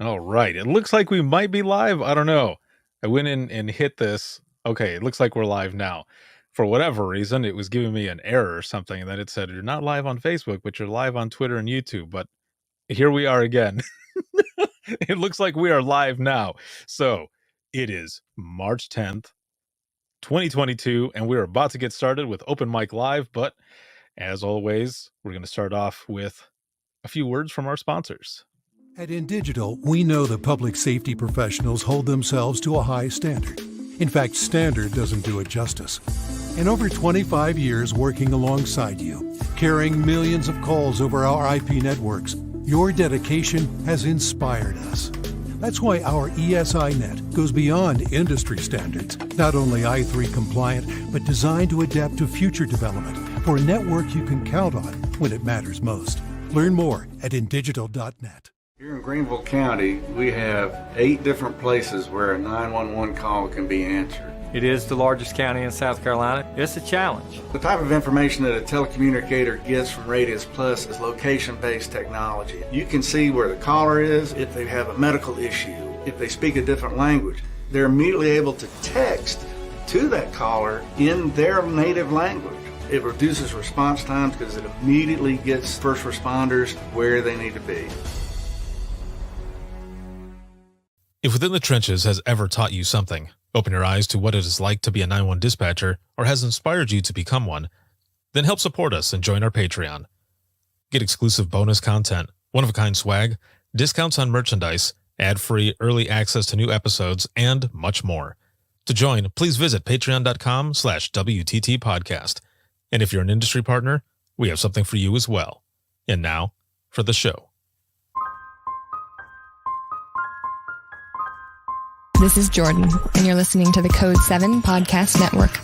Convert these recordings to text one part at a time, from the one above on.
All right. It looks like we might be live. I don't know. I went in and hit this. Okay, it looks like we're live now. For whatever reason, it was giving me an error or something, and then it said you're not live on Facebook, but you're live on Twitter and YouTube. But here we are again. It looks like we are live now. So it is March 10th, 2022, and we're about to get started with Open Mic Live. But as always, we're going to start off with a few words from our sponsors. At InDigital, we know the public safety professionals hold themselves to a high standard. In fact, standard doesn't do it justice. In over 25 years working alongside you, carrying millions of calls over our IP networks, your dedication has inspired us. That's why our ESINet goes beyond industry standards, not only i3 compliant, but designed to adapt to future development for a network you can count on when it matters most. Learn more at indigital.net. Here in Greenville County, we have 8 different places where a 911 call can be answered. It is the largest county in South Carolina. It's a challenge. The type of information that a telecommunicator gets from Radius Plus is location-based technology. You can see where the caller is, if they have a medical issue, if they speak a different language. They're immediately able to text to that caller in their native language. It reduces response times because it immediately gets first responders where they need to be. If Within the Trenches has ever taught you something, open your eyes to what it is like to be a 911 dispatcher, or has inspired you to become one, then help support us and join our Patreon. Get exclusive bonus content, one-of-a-kind swag, discounts on merchandise, ad-free early access to new episodes, and much more. To join, please visit patreon.com/WTT podcast. And if you're an industry partner, we have something for you as well. And now, for the show. This is Jordan, and you're listening to the Code 7 Podcast Network.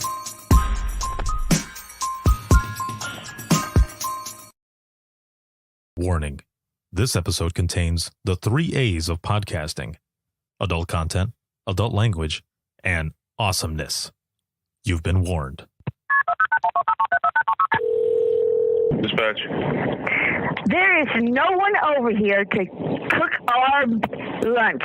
Warning. This episode contains the 3 A's of podcasting: adult content, adult language, and awesomeness. You've been warned. Dispatch. There is no one over here to cook our lunch.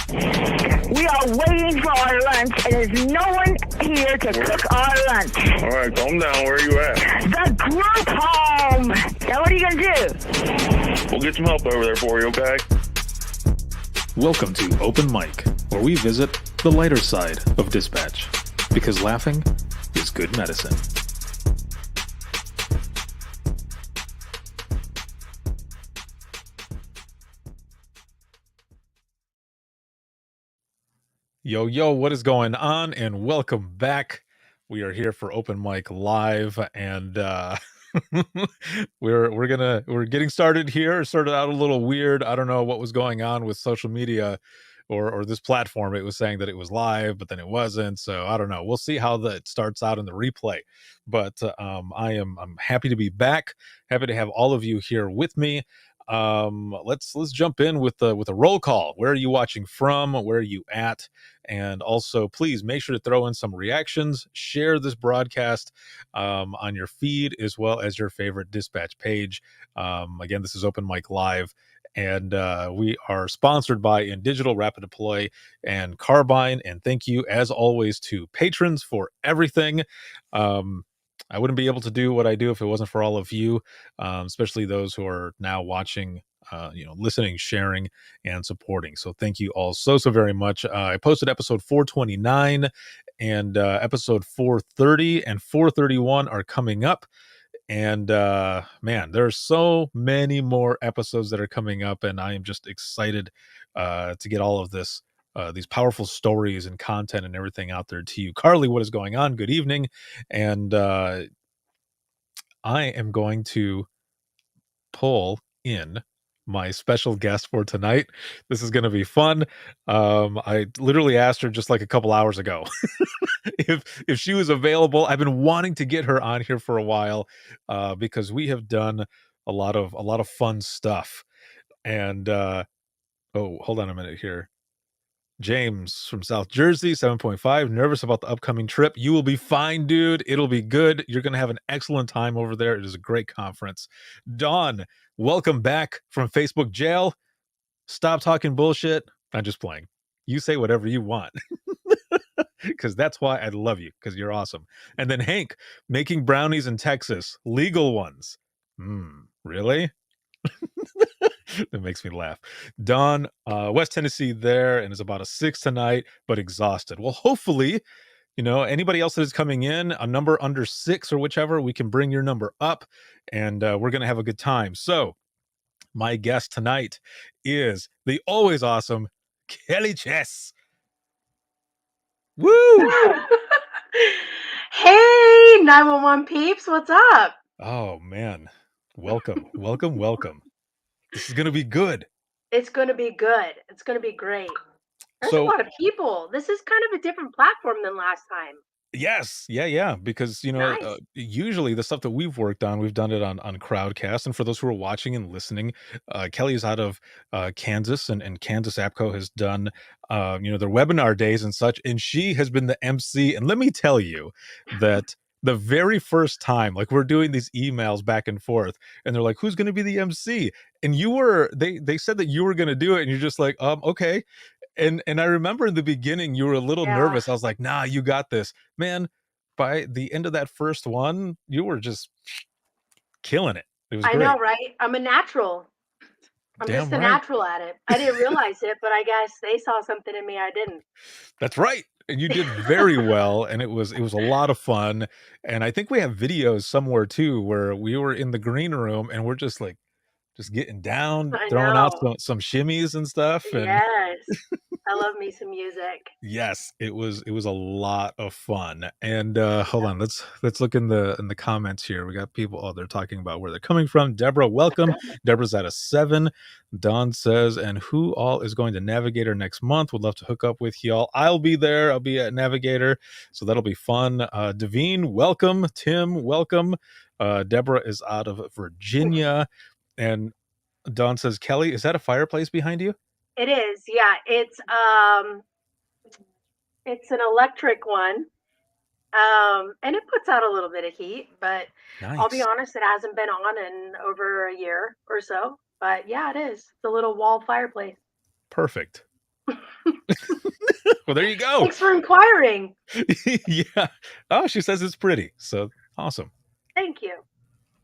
We are waiting for our lunch, and there's no one here to cook our lunch. All right, calm down. Where are you at? The group home. Now, what are you going to do? We'll get some help over there for you, okay? Welcome to Open Mic, where we visit the lighter side of dispatch, because laughing is good medicine. Yo, what is going on? And welcome back. We are here for Open Mic Live, and we're getting started here. It started out a little weird. I don't know what was going on with social media or this platform. It was saying that it was live, but then it wasn't. So I don't know. We'll see how that starts out in the replay. But I'm happy to be back. Happy to have all of you here with me. Let's jump in with a roll call. Where are you watching from? Where are you at? And also, please make sure to throw in some reactions. Share this broadcast on your feed as well as your favorite dispatch page. Again, this is Open Mic Live, and we are sponsored by InDigital, Rapid Deploy, and Carbine. And thank you, as always, to patrons for everything. I wouldn't be able to do what I do if it wasn't for all of you, especially those who are now watching, listening, sharing, and supporting. So thank you all so very much. I posted episode 429 and episode 430 and 431 are coming up. And man, there are so many more episodes that are coming up, and I am just excited to get all of this. These powerful stories and content and everything out there to you. Carly, what is going on? Good evening. And I am going to pull in my special guest for tonight. This is going to be fun. I literally asked her just like a couple hours ago if she was available. I've been wanting to get her on here for a while because we have done a lot of fun stuff. And oh, hold on a minute here. James from South Jersey, 7.5. Nervous about the upcoming trip. You will be fine, dude. It'll be good. You're going to have an excellent time over there. It is a great conference. Dawn, welcome back from Facebook jail. Stop talking bullshit. I'm just playing. You say whatever you want. Because that's why I love you, because you're awesome. And then Hank, making brownies in Texas, legal ones. Really? That makes me laugh. Don, West Tennessee there, and is about a 6 tonight, but exhausted. Well, hopefully, anybody else that is coming in, a number under 6 or whichever, we can bring your number up, and we're going to have a good time. So my guest tonight is the always awesome Kelly Chess. Woo! Hey, 911 peeps, what's up? Oh, man. Welcome, welcome, welcome. This is going to be good. It's going to be good. It's going to be great. There's a So- lot of people. This is kind of a different platform than last time. Yes. Yeah. Because, Nice. usually the stuff that we've worked on, we've done it on Crowdcast. And for those who are watching and listening, Kelly is out of Kansas, and Kansas APCO has done, their webinar days and such. And she has been the MC. And let me tell you that the very first time, like, we're doing these emails back and forth, and they're like, who's going to be the MC? And they said that you were going to do it. And you're just like, okay. And I remember in the beginning, you were a little Yeah. nervous. I was like, nah, you got this. Man, by the end of that first one, you were just killing it. It was I great. know, right? I'm a natural. I'm Damn just a right. natural at it. I didn't realize it, but I guess they saw something in me I didn't. That's right. And you did very well. And it was a lot of fun. And I think we have videos somewhere too, where we were in the green room and we're just getting down, I throwing out know. some shimmies and stuff. And Yes. I love me some music. yes, it was a lot of fun. And hold on, let's look in the comments here. We got people, they're talking about where they're coming from. Deborah, welcome. Deborah's at a 7. Don says, and who all is going to Navigator next month? Would love to hook up with y'all. I'll be there. I'll be at Navigator, so that'll be fun. Devine, welcome. Tim, welcome. Deborah is out of Virginia. And Don says, Kelly, is that a fireplace behind you? It is, yeah. It's an electric one. And it puts out a little bit of heat, but Nice. I'll be honest, it hasn't been on in over a year or so. But yeah, it is. It's a little wall fireplace. Perfect. Well, there you go. Thanks for inquiring. Yeah. Oh, she says it's pretty. So awesome. Thank you.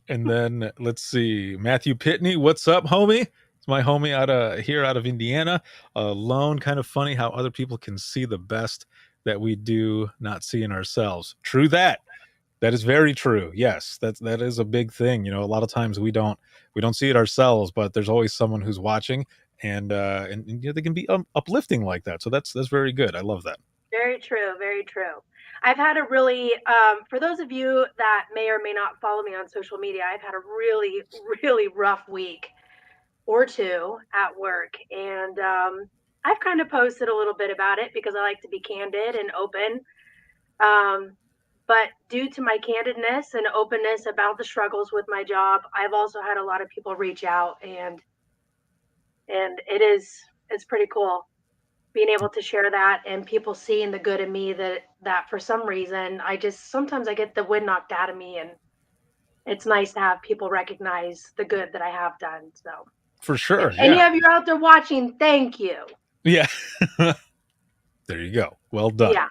And then let's see. Matthew Pitney, what's up, homie? It's my homie out of Indiana. Alone, kind of funny how other people can see the best that we do not see in ourselves. True that. That is very true. Yes, that is a big thing. A lot of times we don't see it ourselves, but there's always someone who's watching, and they can be uplifting like that. So that's very good. I love that. Very true. Very true. I've had a really, for those of you that may or may not follow me on social media, I've had a really, really rough week or two at work. And I've kind of posted a little bit about it because I like to be candid and open. But due to my candidness and openness about the struggles with my job, I've also had a lot of people reach out, and it's pretty cool being able to share that and people seeing the good in me that for some reason sometimes I get the wind knocked out of me, and it's nice to have people recognize the good that I have done. So For sure. if any of you out there watching, thank you. Yeah. There you go. Well done. Yeah.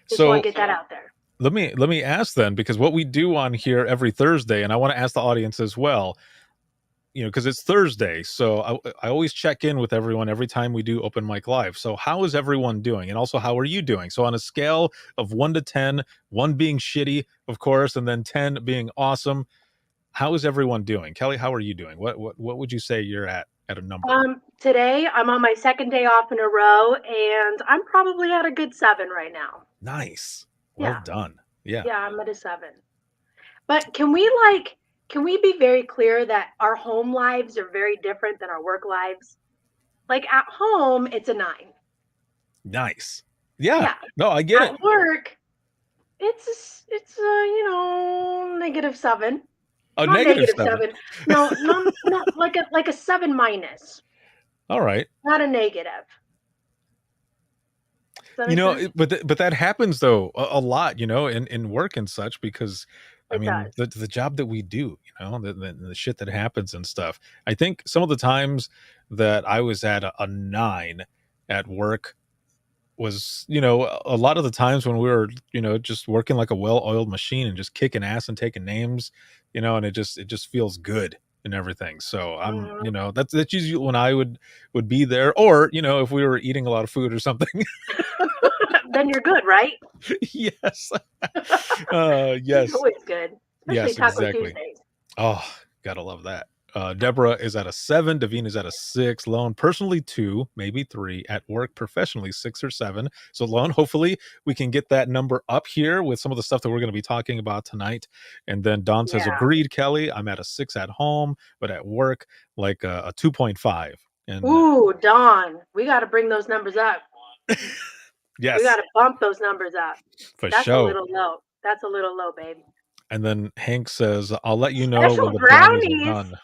Just So want to get that out there. let me ask then, because what we do on here every Thursday, and I want to ask the audience as well, because it's Thursday, so I always check in with everyone every time we do Open Mic Live. So how is everyone doing? And also, how are you doing? So on a scale of 1 to 10, 1 being shitty, of course, and then 10 being awesome, how is everyone doing? Kelly, how are you doing? What would you say you're at a number? Today I'm on my second day off in a row, and I'm probably at a good 7 right now. Nice. Well Yeah. done. Yeah. Yeah, I'm at a 7. But can we be very clear that our home lives are very different than our work lives? Like at home, it's a 9. Nice. Yeah. Yeah. No, I get it. At work, it's negative 7. A Not negative 7. No, not like a 7 minus, All right. not a negative. that You make know, sense? but that happens though a lot, you know, in work and such because I It mean does. the job that we do, you know, the shit that happens and stuff. I think some of the times that I was at a 9 at work was, you know, a lot of the times when we were, you know, just working like a well-oiled machine and just kicking ass and taking names, you know, and it just feels good and everything. So I'm, Mhm. you know, that's usually when I would be there, or you know, if we were eating a lot of food or something. Then you're good, right? Yes. It's Yes. always good, especially Yes, Taco exactly. Tuesdays. Oh, gotta love that. Deborah is at a 7, Davina is at a 6, Lone personally 2, maybe 3, at work professionally 6 or 7. So Lone, hopefully we can get that number up here with some of the stuff that we're going to be talking about tonight. And then Don says, Yeah. agreed, Kelly. I'm at a 6 at home, but at work, like a 2.5. And Ooh, Dawn, we got to bring those numbers up. We got yes, to bump those numbers up. for That's a sure. little low. That's a little low, babe. And then Hank says, I'll let you know when Special the brownies are brownies. done.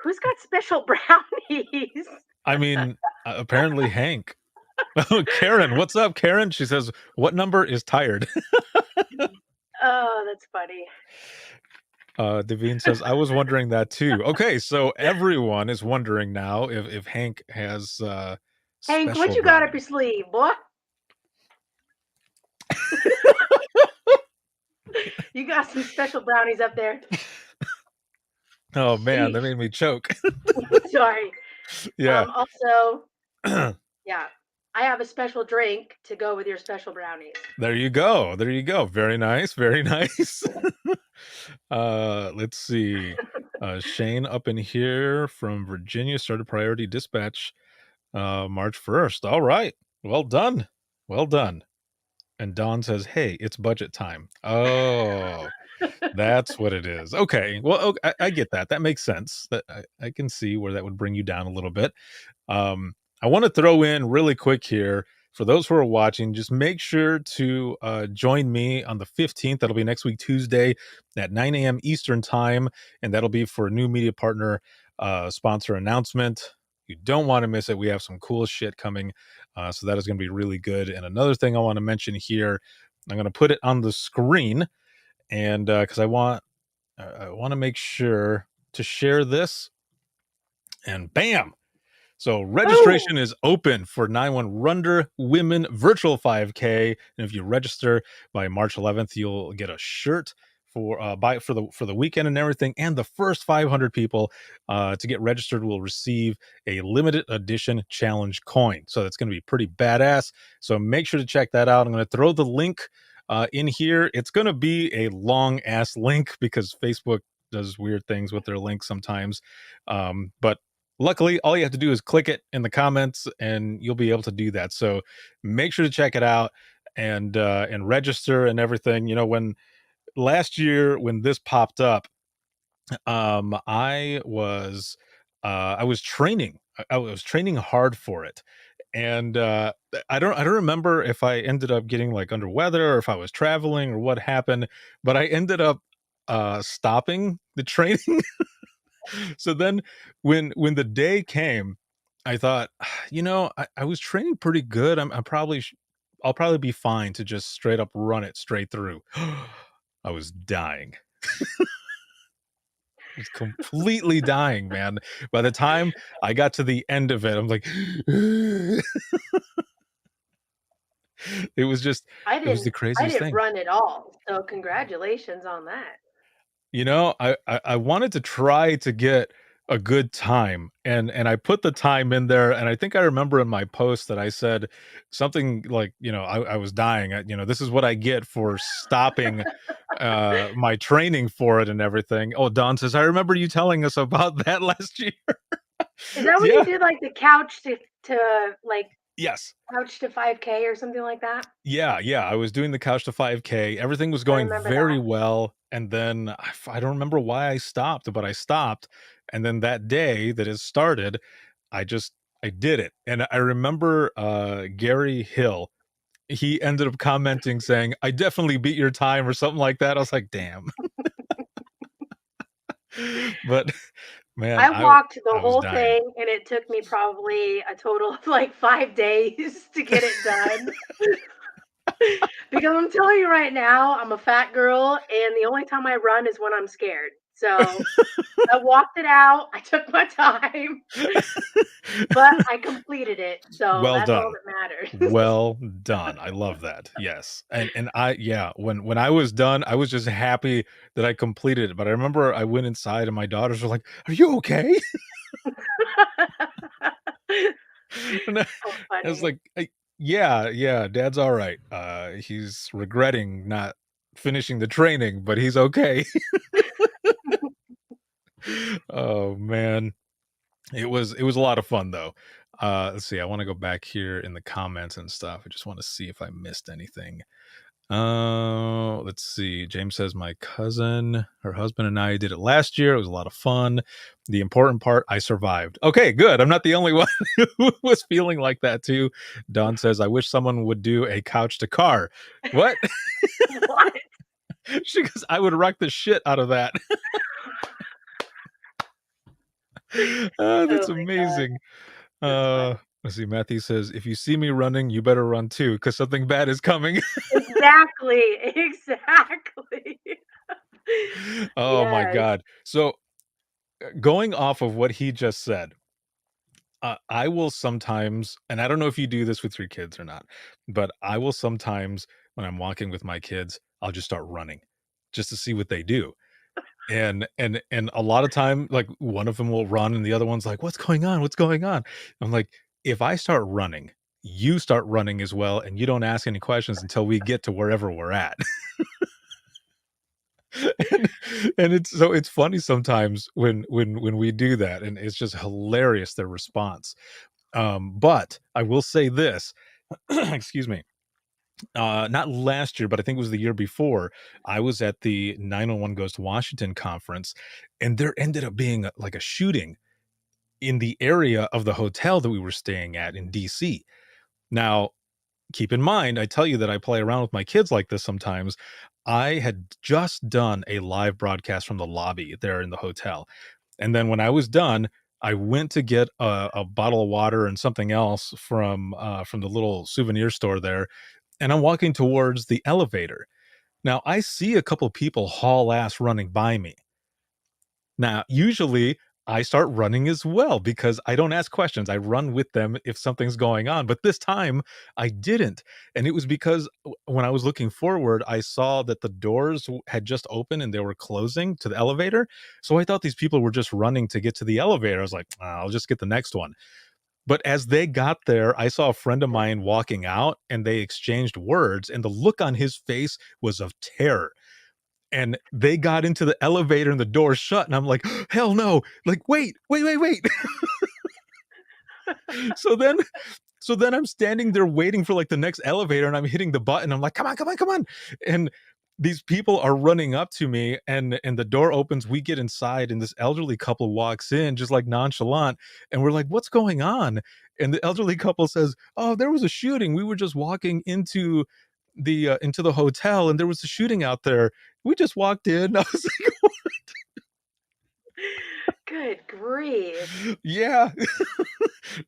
Who's got special brownies? I mean, apparently Hank. Oh, Karen, what's up, Karen? She says, "What number is tired?" Oh, that's funny. Devine says, "I was wondering that too." Okay, so everyone is wondering now if Hank has Hank, what special you got up your brownies. sleeve, boy? You got some special brownies up there. Oh man, that Sheesh. made me choke. Sorry. Yeah. Also, yeah, I have a special drink to go with your special brownies. There you go. There you go. Very nice. Very nice. Let's see. Shane up in here from Virginia started Priority Dispatch March 1st. All right. Well done. Well done. And Don says, "Hey, it's budget time." Oh, that's what it is. Okay. Well, I get that. That makes sense. That I can see where that would bring you down a little bit. I want to throw in really quick here for those who are watching. Just make sure to join me on the 15th. That'll be next week, Tuesday at 9 a.m. Eastern time. And that'll be for a new media partner sponsor announcement. You don't want to miss it. We have some cool shit coming. So that is going to be really good. And another thing I want to mention here, I'm going to put it on the screen. And because I want to make sure to share this. And bam, so registration Boom. is open for 9/1 Runder Women Virtual 5K, and if you register by March 11th, you'll get a shirt for the weekend and everything. And the first 500 people to get registered will receive a limited edition challenge coin. So that's going to be pretty badass. So make sure to check that out. I'm going to throw the link in here. It's going to be a long ass link because Facebook does weird things with their links sometimes, but luckily, all you have to do is click it in the comments and you'll be able to do that. So make sure to check it out and register and everything. You know, when last year when this popped up, I was training. I was training hard for it. And I don't remember if I ended up getting like under weather or if I was traveling or what happened, but I ended up stopping the training. So then when the day came, I thought, you know, I was training pretty good. I'll probably be fine to just straight up run it straight through. I was dying. I was completely dying, man. By the time I got to the end of it, I'm like, it was just, I it was the didn't I craziest didn't thing. run at all. So congratulations on that. You know, I wanted to try to get a good time, and I put the time in there, and I think I remember in my post that I said something like, you know, I was dying. You know, this is what I get for stopping my training for it and everything. Oh, Don says, I remember you telling us about that last year. Is that when you Yeah. did like the couch to like Yes. couch to 5K or something like that? Yeah, yeah, I was doing the Couch to 5K. Everything was I going remember very that. well, and then I don't remember why I stopped, but I stopped, and then that day that it started, I did it, and I remember, Gary Hill, he ended up commenting saying, "I definitely beat your time," or something like that. I was like, "Damn." But Man, I walked the I was whole dying. thing, and it took me probably a total of like 5 days to get it done. Because I'm telling you right now, I'm a fat girl, and the only time I run is when I'm scared. So I walked it out. I took my time, but I completed it. So Well that's all done. that matters. Well done. I love that. Yes. And I yeah, when I was done, I was just happy that I completed it. But I remember I went inside and my daughters were like, "Are you okay?" And So I was funny. like, yeah, yeah, dad's all right. He's regretting not finishing the training, but he's okay." Oh man. It was a lot of fun though. Let's see. I want to go back here in the comments and stuff. I just want to see if I missed anything. Let's see. James says my cousin, her husband, and I did it last year. It was a lot of fun. The important part, I survived. Okay, good. I'm not the only one who was feeling like that too. Don says, I wish someone would do a couch to car. What? What? She goes, I would wreck the shit out of that. That's Oh my god. amazing. That's funny. Let's see. Matthew says, if you see me running, you better run too, because something bad is coming. Exactly. Exactly. Oh my Yes. God. So going off of what he just said, I will sometimes, and I don't know if you do this with your kids or not, but I will sometimes, when I'm walking with my kids, I'll just start running just to see what they do. And a lot of time, like one of them will run and the other one's like, what's going on? What's going on? I'm like, if I start running, you start running as well, and you don't ask any questions until we get to wherever we're at. and, and it's funny sometimes when we do that, and it's just hilarious their response. But I will say this, excuse me. Not last year, but I think it was the year before. I was at the 911 Goes to Washington conference, and there ended up being like a shooting in the area of the hotel that we were staying at in DC. Now, keep in mind, I tell you that I play around with my kids like this sometimes. I had just done a live broadcast from the lobby there in the hotel. And then when I was done, I went to get a bottle of water and something else from the little souvenir store there, and I'm walking towards the elevator. Now, I see a couple people haul ass running by me. Now, usually I start running as well because I don't ask questions. I run with them if something's going on. But this time I didn't. And it was because when I was looking forward, I saw that the doors had just opened and they were closing to the elevator. So I thought these people were just running to get to the elevator. I was like, I'll just get the next one. But as they got there, I saw a friend of mine walking out and they exchanged words, and the look on his face was of terror. And they got into the elevator and the door shut, and I'm like, hell no. Like, wait. So then I'm standing there waiting for like the next elevator, and I'm hitting the button. I'm like, come on. And these people are running up to me, and the door opens. We get inside, and this elderly couple walks in just like nonchalant, and we're like, what's going on? And the elderly couple says, oh, there was a shooting. We were just walking into the hotel, and there was a shooting out there. We just walked in. I was like, Good grief. yeah.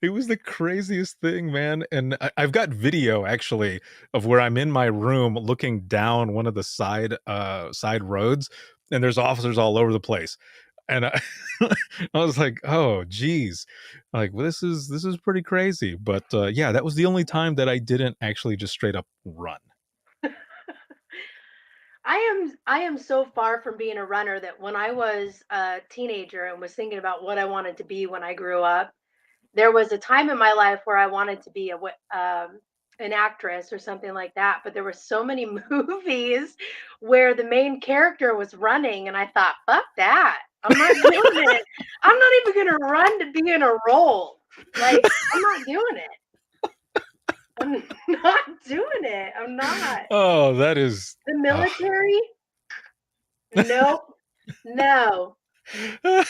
It was the craziest thing, man. And I've got video actually of where I'm in my room looking down one of the side roads, and there's officers all over the place. And I, I was like, oh geez, like, well, this is pretty crazy. But yeah, that was the only time that I didn't actually just straight up run. I am so far from being a runner that when I was a teenager and was thinking about what I wanted to be when I grew up, there was a time in my life where I wanted to be an actress or something like that. But there were so many movies where the main character was running, and I thought, fuck that. I'm not doing it. I'm not even going to run to be in a role. Like, I'm not doing it. I'm not doing it. I'm not. Oh, that is The military? Nope. No. Not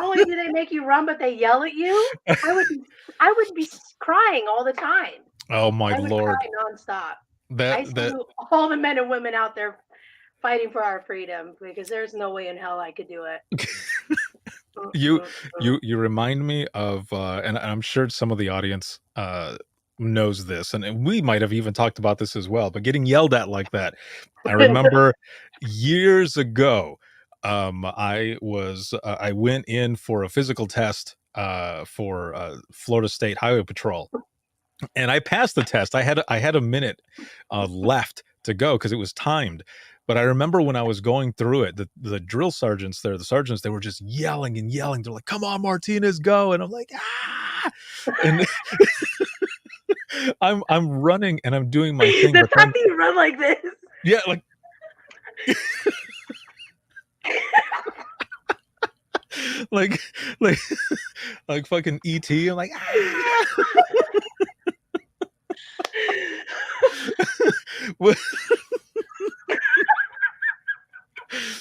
only do they make you run, but they yell at you. I would be crying all the time. Oh my I would Lord. cry nonstop. That I salute all the men and women out there fighting for our freedom, because there's no way in hell I could do it. You you remind me of and I'm sure some of the audience knows this, and we might have even talked about this as well, but getting yelled at like that. I remember years ago, I went in for a physical test for Florida State Highway Patrol, and I passed the test. I had a minute left to go because it was timed. But I remember when I was going through it, the drill sergeants there, the sergeants, they were just yelling and yelling. They're like, "Come on, Martinez, go!" And I'm like, "Ah!" And I'm running and I'm doing my thing. The But then, fact that you run like this. yeah, like like like fucking ET. I'm like, ah! What-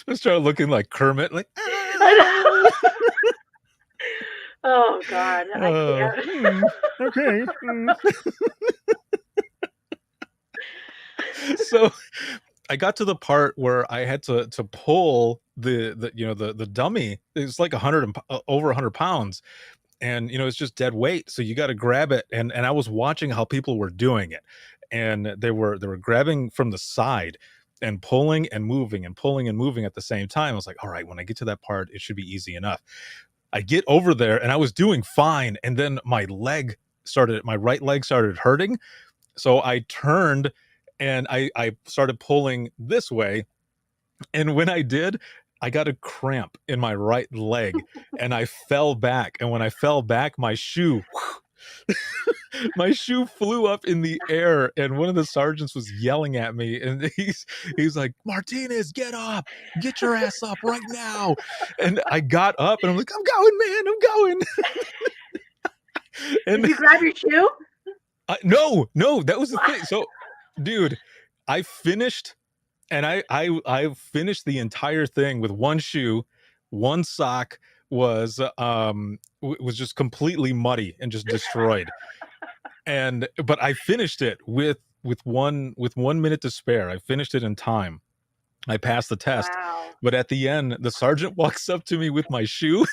I started looking like Kermit, like, I know. Oh God, I can't. okay. So I got to the part where I had to pull the dummy. It's like over 100 pounds, and it's just dead weight. So you got to grab it, and I was watching how people were doing it, and they were grabbing from the side and pulling and moving and pulling and moving at the same time. I was like, all right, when I get to that part, it should be easy enough. I get over there and I was doing fine, and then my right leg started hurting. So I turned and I started pulling this way. And when I did, I got a cramp in my right leg and I fell back. And when I fell back, my shoe flew up in the air, and one of the sergeants was yelling at me, and he's like, "Martinez, get up, get your ass up right now." And I got up and I'm like, "I'm going, man, I'm going." Did And you grab your shoe? no, that was the thing. So, dude, I finished, and I finished the entire thing with one shoe. One sock was was just completely muddy and just destroyed. But I finished it with 1 minute to spare. I finished it in time. I passed the test. Wow. But at the end, the sergeant walks up to me with my shoe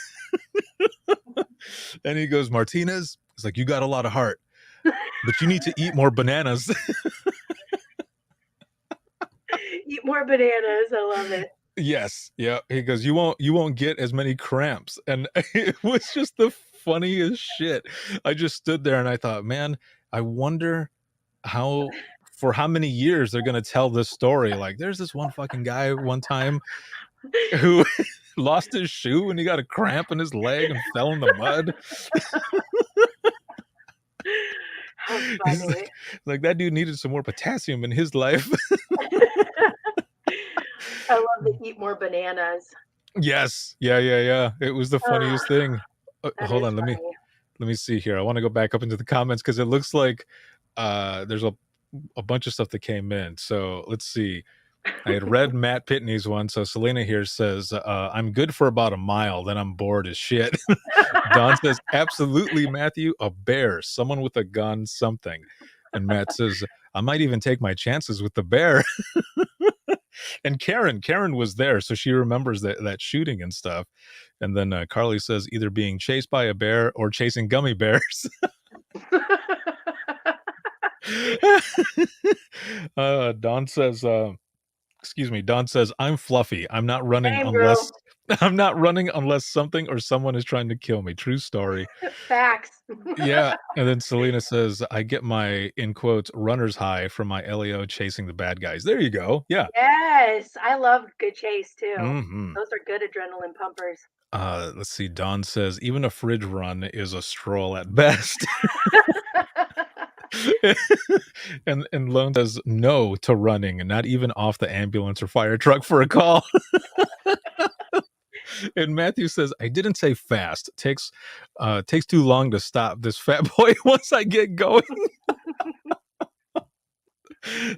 and he goes, "Martinez," he's like, "you got a lot of heart, but you need to eat more bananas." Eat more bananas. I love it. Yes. Yeah. He goes, "You won't get as many cramps." And it was just the funniest shit. I just stood there and I thought, man, I wonder for how many years they're gonna tell this story. Like, there's this one fucking guy one time who lost his shoe and he got a cramp in his leg and fell in the mud. How He's funny. like, that dude needed some more potassium in his life. I love to eat more bananas. Yes. Yeah. It was the funniest thing. That Hold is on, let funny. me see here. I want to go back up into the comments because it looks like there's a bunch of stuff that came in. So let's see. I had read Matt Pitney's one. So Selena here says, "I'm good for about a mile, then I'm bored as shit." Don says, "Absolutely, Matthew, a bear, someone with a gun, something." And Matt says, "I might even take my chances with the bear." And Karen was there, so she remembers that shooting and stuff. And then Carly says, "Either being chased by a bear or chasing gummy bears." Don says, Don says, "I'm fluffy. I'm not running Same, unless something or someone is trying to kill me." True story. Facts. Yeah. And then Selena says, "I get my, in quotes, runner's high from my LEO chasing the bad guys." There you go. Yeah. Yes, I love good chase too. Mhm. Those are good adrenaline pumpers. Let's see. Don says, "Even a fridge run is a stroll at best." and Lone says, "No to running, and not even off the ambulance or fire truck for a call." And Matthew says, "I didn't say fast. Takes too long to stop this fat boy once I get going."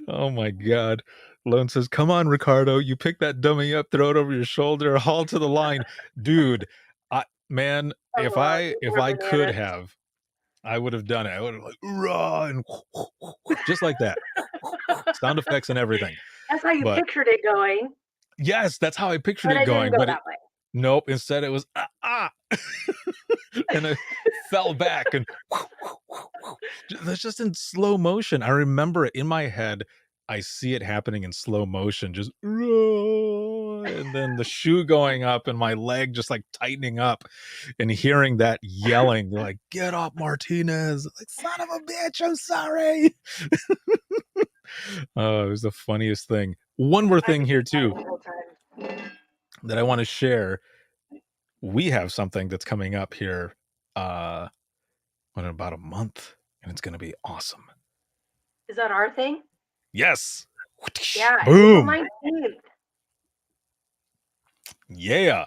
Oh my God. Lone says, "Come on, Ricardo. You pick that dummy up, throw it over your shoulder, haul to the line." Dude, man, I if love I more could bananas. have, I would have done it. I would have like, run, just like that. Sound effects and everything. That's how you But pictured it going, yes, that's how I pictured but it it didn't going. go But that way. Nope. Instead, it was and I fell back and that's just in slow motion. I remember it in my head. I see it happening in slow motion, just and then the shoe going up and my leg just like tightening up and hearing that yelling, like, get up, Martinez. Like, son of a bitch, I'm sorry. Oh, it was the funniest thing. One more thing here, too, that I want to share. We have something that's coming up here in about a month, and it's going to be awesome. Is that our thing? Yes. Yeah. Boom. April 19th. Yeah.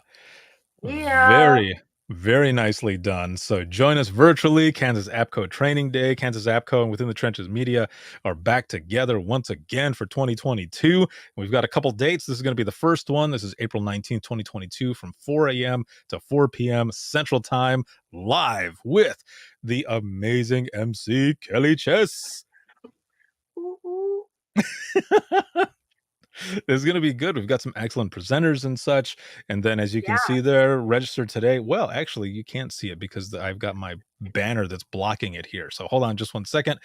Yeah. Very, very nicely done. So join us virtually. Kansas APCO Training Day. Kansas APCO and Within the Trenches Media are back together once again for 2022. We've got a couple dates. This is going to be the first one. This is April 19th, 2022 from 4 a.m. to 4 p.m. Central Time, live with the amazing MC Kelly Chess. It's going to be good. We've got some excellent presenters and such. And then, as you can see there, register today. Well, actually, you can't see it because I've got my banner that's blocking it here. So hold on just 1 second.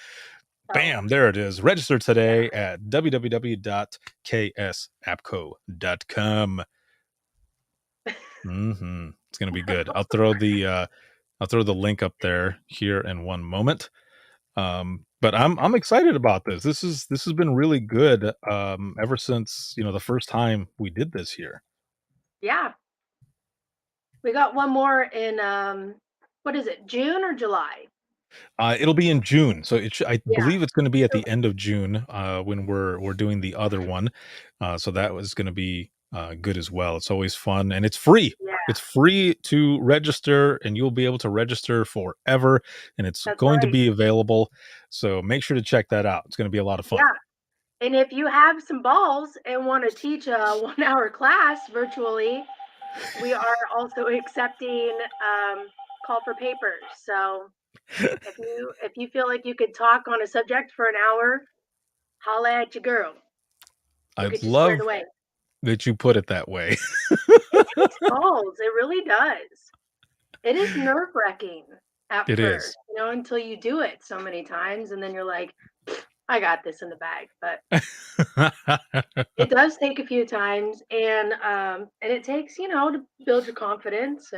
Bam, there it is. Register today at www.ksapco.com. It's going to be good. I'll throw the link up there here in one moment. But I'm excited about this. This has been really good ever since, the first time we did this here. Yeah. We got one more in what is it, June or July? It'll be in June. So I believe it's going to be at the end of June when we're doing the other one. So that was going to be good as well. It's always fun and it's free. Yeah. It's free to register and you'll be able to register forever and it's going to be available. So make sure to check that out. It's going to be a lot of fun. Yeah. And if you have some balls and want to teach a 1-hour class virtually, we are also accepting call for papers. So if you feel like you could talk on a subject for an hour, holla at your girl. I love that you put it that way. It takes balls. It really does. It is nerve-wracking at first, until you do it so many times, and then you're like, I got this in the bag. But it does take a few times, and it takes, to build your confidence.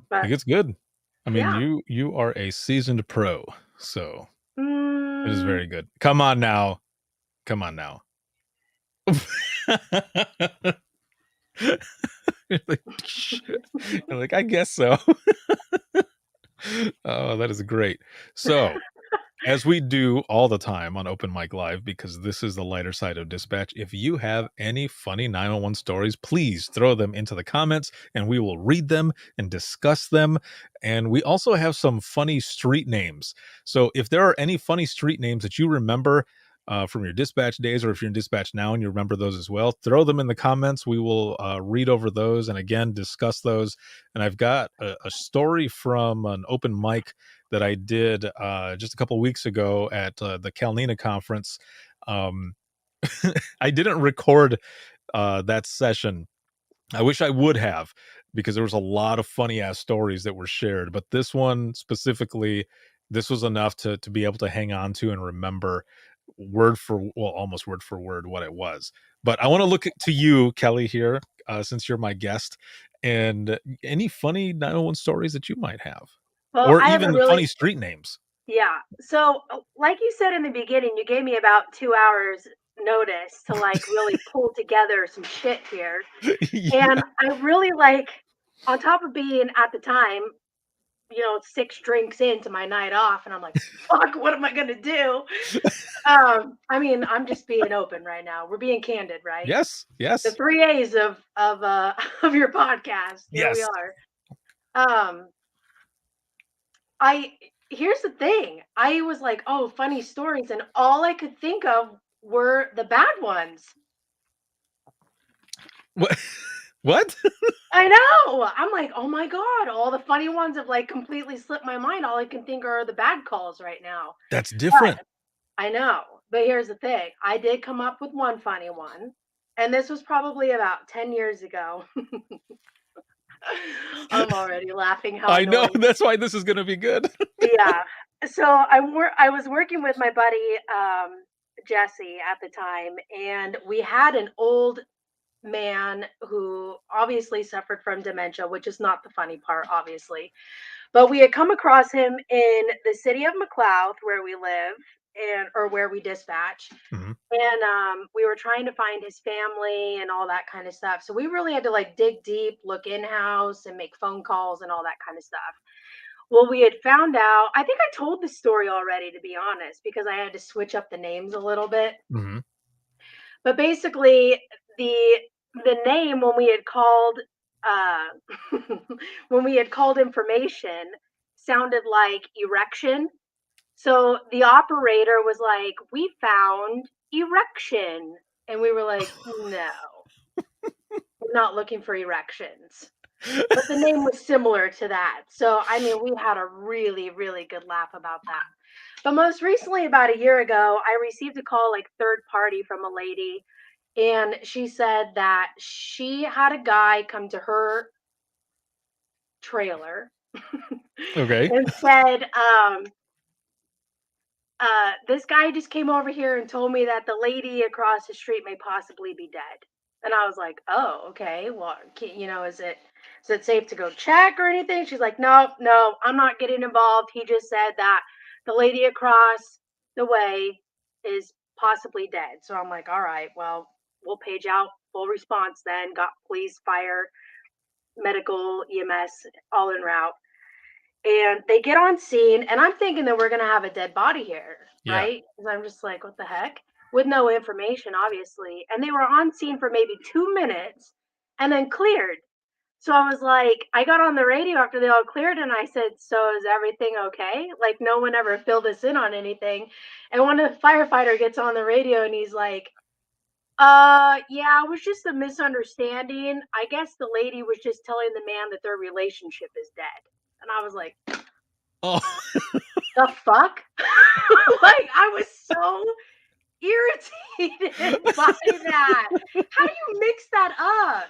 But it's good. I mean, you are a seasoned pro, so it is very good. Come on now. You're like, I guess so. Oh, that is great. So, as we do all the time on Open Mic Live, because this is the lighter side of dispatch, if you have any funny 911 stories, please throw them into the comments and we will read them and discuss them. And we also have some funny street names. So if there are any funny street names that you remember from your dispatch days, or if you're in dispatch now and you remember those as well, throw them in the comments. We will read over those and again discuss those. And I've got a story from an open mic that I did just a couple of weeks ago at the Kalnina conference. I didn't record that session. I wish I would have, because there was a lot of funny ass stories that were shared, but this one specifically, this was enough to be able to hang on to and remember almost word for word what it was. But I want to look to you, Kelly, here, since you're my guest, and any funny 901 stories that you might have. Well, or even funny street names. Yeah. So like you said in the beginning, you gave me about 2 hours notice to really pull together some shit here. And I really on top of being at the time, 6 drinks into my night off, and I'm like, fuck, what am I going to do? I'm just being open right now. We're being candid, right? Yes. The 3 A's of your podcast. Here we are. Here's the thing. I was like, oh, funny stories, and all I could think of were the bad ones. What? I know. I'm like, oh my God, all the funny ones have completely slipped my mind. All I can think are the bad calls right now. That's different. But I know. But here's the thing. I did come up with one funny one, And this was probably about 10 years ago. I'm already laughing how I know, annoying. that's why this is gonna be good. Yeah. So I was working with my buddy Jesse at the time, and we had an old man who obviously suffered from dementia, which is not the funny part, obviously. But we had come across him in the city of McLeod, where we live, and or where we dispatch. Mhm. And we were trying to find his family and all that kind of stuff. So we really had to like dig deep, look in house, and make phone calls and all that kind of stuff. Well, we had found out, I think I told the story already, to be honest, because I had to switch up the names a little bit. Mhm. But basically, the name when we had called uh, when we had called information sounded like erection. So the operator was like, "We found erection," and we were like, "No, we're not looking for erections." But the name was similar to that. So, I mean, we had a really, really good laugh about that. But most recently, about a year ago, I received a call, like third party, from a lady. And she said that she had a guy come to her trailer Okay. and said, this guy just came over here and told me that the lady across the street may possibly be dead. And I was like, oh, okay. Well, is it safe to go check or anything? She's like, no, no, I'm not getting involved. He just said that the lady across the way is possibly dead. So I'm like, all right, well, we'll page out full response then. Got police, fire, medical, EMS, all en route. And they get on scene, and I'm thinking that we're gonna have a dead body here, Yeah. right? Because I'm just like, what the heck? With no information, obviously. And they were on scene for maybe 2 minutes and then cleared. So I was like, I got on the radio after they all cleared and I said, so is everything okay? Like, no one ever filled us in on anything. And one of the firefighter gets on the radio and he's like, yeah, it was just a misunderstanding. I guess the lady was just telling the man that their relationship is dead. And I was like, Oh, the fuck? Like, I was so irritated by that. How do you mix that up?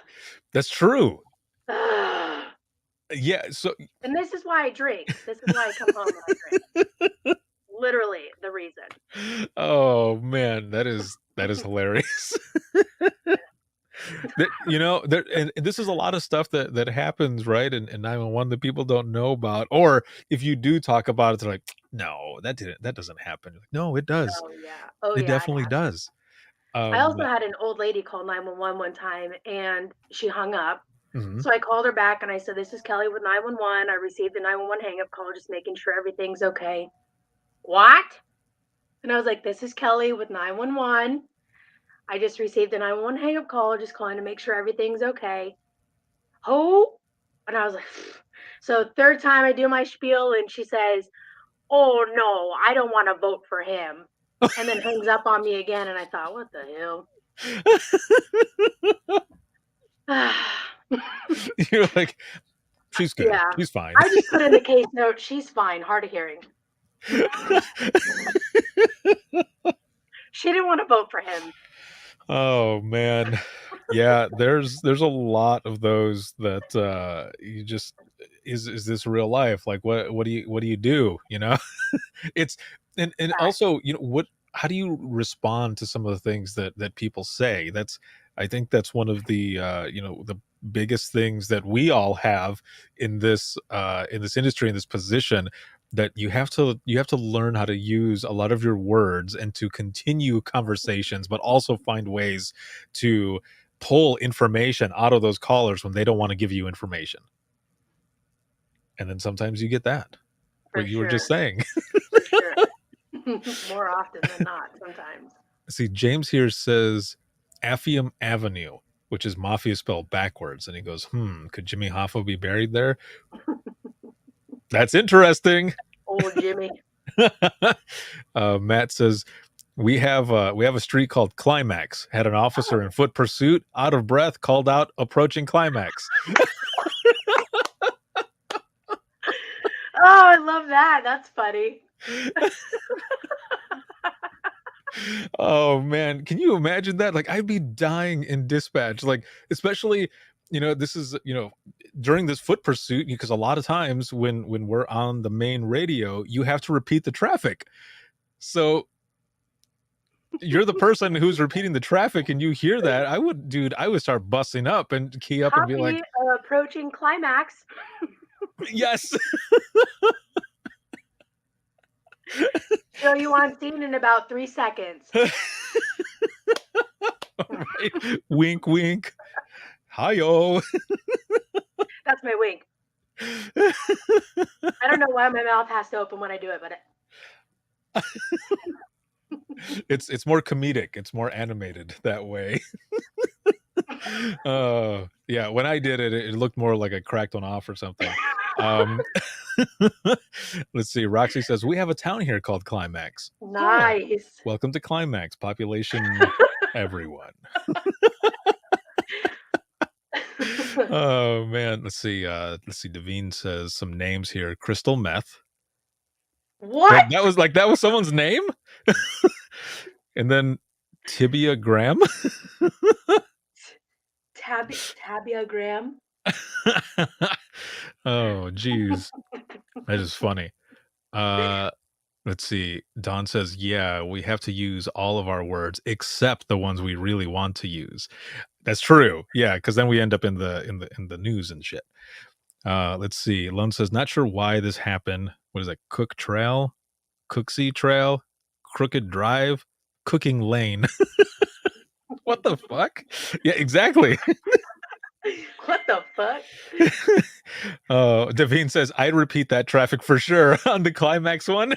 that's true. Ugh. Yeah, so And this is why I drink. This is why I come home and I drink. Literally the reason. oh man, that is hilarious. There and this is a lot of stuff that happens, right, in 911 that people don't know about, or if you do talk about it, they're like, "No, that doesn't happen." You're like, "No, it does. Oh yeah. Oh It yeah, it definitely happens. does." I also Um, had an old lady call 911 one time and she hung up. mhm. So I called her back and I said, this is Kelly with 911. I received the 911 hang up call, just making sure everything's okay. What? And I was like, this is Kelly with 911. I just received a 911 hang up call, just calling to make sure everything's okay. Oh, and I was like, so third time I do my spiel and she says, oh no, I don't want to vote for him. And then hangs up on me again. And I thought, what the hell? You're like, "She's good. Yeah. She's fine." I just put in the case note, she's fine, hard of hearing. She didn't want to vote for him. Oh man. Yeah, there's a lot of those that you just is this real life? Like what do you do, you know? It's and also, what how do you respond to some of the things that people say? That's I think that's one of the the biggest things that we all have in this industry, in this position, that you have to learn how to use a lot of your words and to continue conversations, but also find ways to pull information out of those callers when they don't want to give you information. And then sometimes you get that, For what you were just sure. saying. For sure. More often than not, sometimes. See, James here says Appium Avenue, which is mafia spelled backwards. And he goes, could Jimmy Hoffa be buried there? That's interesting. Old Jimmy. Matt says, we have a street called Climax. Had an officer in foot pursuit, out of breath, called out approaching climax. Oh, I love that. That's funny. Oh man, can you imagine that? Like I'd be dying in dispatch. Like especially, this is, during this foot pursuit because a lot of times when we're on the main radio, you have to repeat the traffic. So you're the person who's repeating the traffic and you hear that, I would start busting up and key up and be like, Copy approaching climax. yes. Show you on scene in about 3 seconds. Right. Wink, wink. Hi-yo. That's my wink. I don't know why my mouth has to open when I do it, but It's more comedic. It's more animated that way. Yeah, when I did it, it looked more like I cracked one off or something. Let's see. Roxy says, we have a town here called Climax. nice. Oh, welcome to Climax. Population everyone. Oh man. Let's see. Devine says some names here. Crystal Meth. What? That was someone's name? And then Tibia Graham. Tabia Graham. Oh geez. That is funny. Let's see. Don says, yeah, we have to use all of our words except the ones we really want to use. That's true. Yeah, because then we end up in the news and shit. Let's see. Lone says, not sure why this happened. What is that? Cook Trail? Cooksey Trail? Crooked Drive? Cooking Lane. What the fuck? Yeah, exactly. What the fuck? Devine says, I'd repeat that traffic for sure on the Climax one.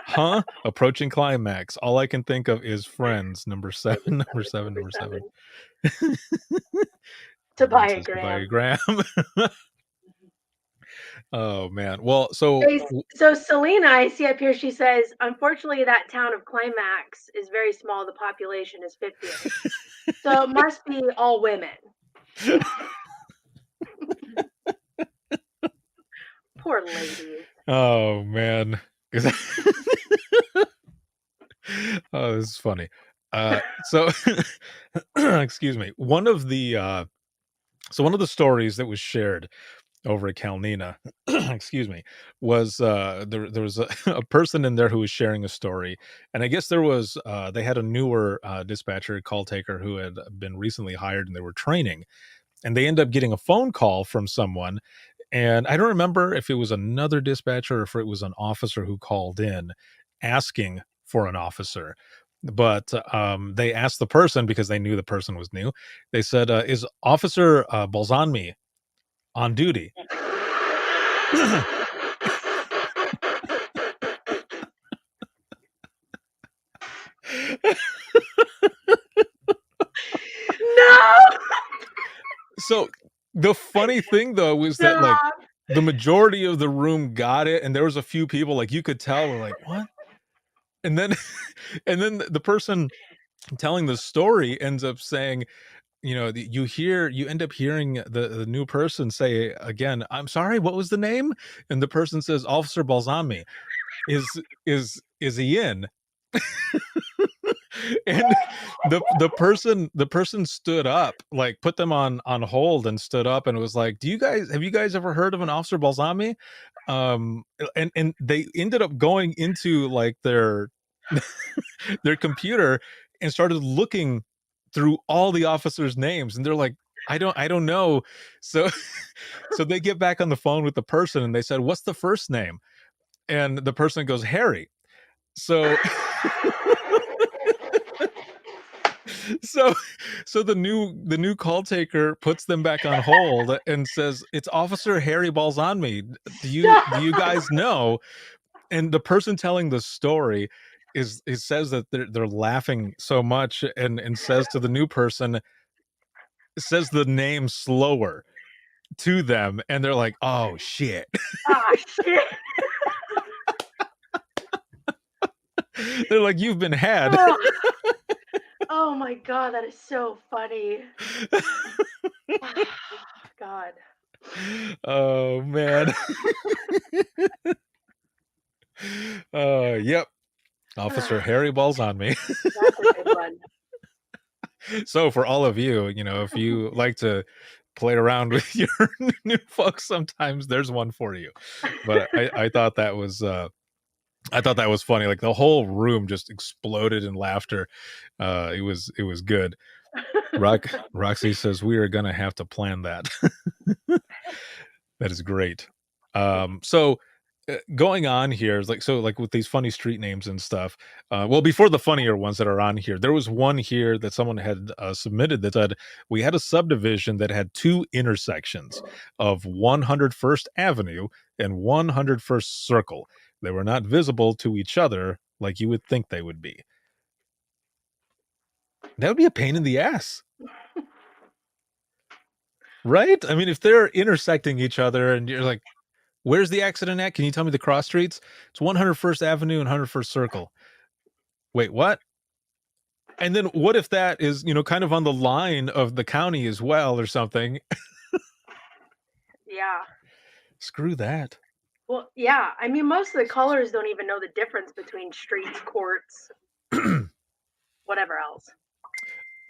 Huh? Approaching Climax. All I can think of is Friends. Number 7. Tobiagram. Tobiagram. Oh man. Well, so So Selena, I see up here, she says, unfortunately, that town of Climax is very small. The population is 50. So it must be all women. Poor lady. oh man. Oh, this is funny. So excuse me. One of the stories that was shared over at Calnina, excuse me, was there was a person in there who was sharing a story, and I guess there was they had a newer dispatcher call taker who had been recently hired and they were training, and they end up getting a phone call from someone, and I don't remember if it was another dispatcher or if it was an officer who called in asking for an officer. But they asked the person because they knew the person was new. They said, is Officer Bolzanmi on duty? No. So the funny thing though was that like Stop. the majority of the room got it, and there was a few people like you could tell were like, what? And then and then the person telling the story ends up saying, you end up hearing the new person say again, I'm sorry, what was the name? And the person says, Officer Balsami. Is he in? And the person stood up, like put them on hold and stood up and was like, have you guys ever heard of an Officer Balsami? And they ended up going into like their their computer and started looking through all the officers' names, and they're like, I don't know. So they get back on the phone with the person and they said, what's the first name? And the person goes, Harry. So so the new call taker puts them back on hold and says, it's Officer Harry Balzanmi. Do you guys know? And the person telling the story says that they're laughing so much and says to the new person, says the name slower to them, and they're like, oh shit. Oh, shit. They're like, you've been had. Oh my god, that is so funny. God. Oh man. Yep. Officer Harry Balls on me. That's a good one. So for all of you, if you like to play around with your new folks, sometimes there's one for you. But I thought that was funny. Like the whole room just exploded in laughter. It was good. Roxy says we are gonna have to plan that. That is great. So going on here is like with these funny street names and stuff. Well, before the funnier ones that are on here, there was one here that someone had submitted that said we had a subdivision that had two intersections of 101st Avenue and 101st Circle. They were not visible to each other like you would think they would be. That would be a pain in the ass. Right? I mean, if they're intersecting each other and you're like, where's the accident at? Can you tell me the cross streets? It's 101st Avenue and 101st Circle. Wait, what? And then what if that is, kind of on the line of the county as well or something? Yeah. Screw that. Well, yeah. I mean, most of the callers don't even know the difference between streets, courts, whatever else.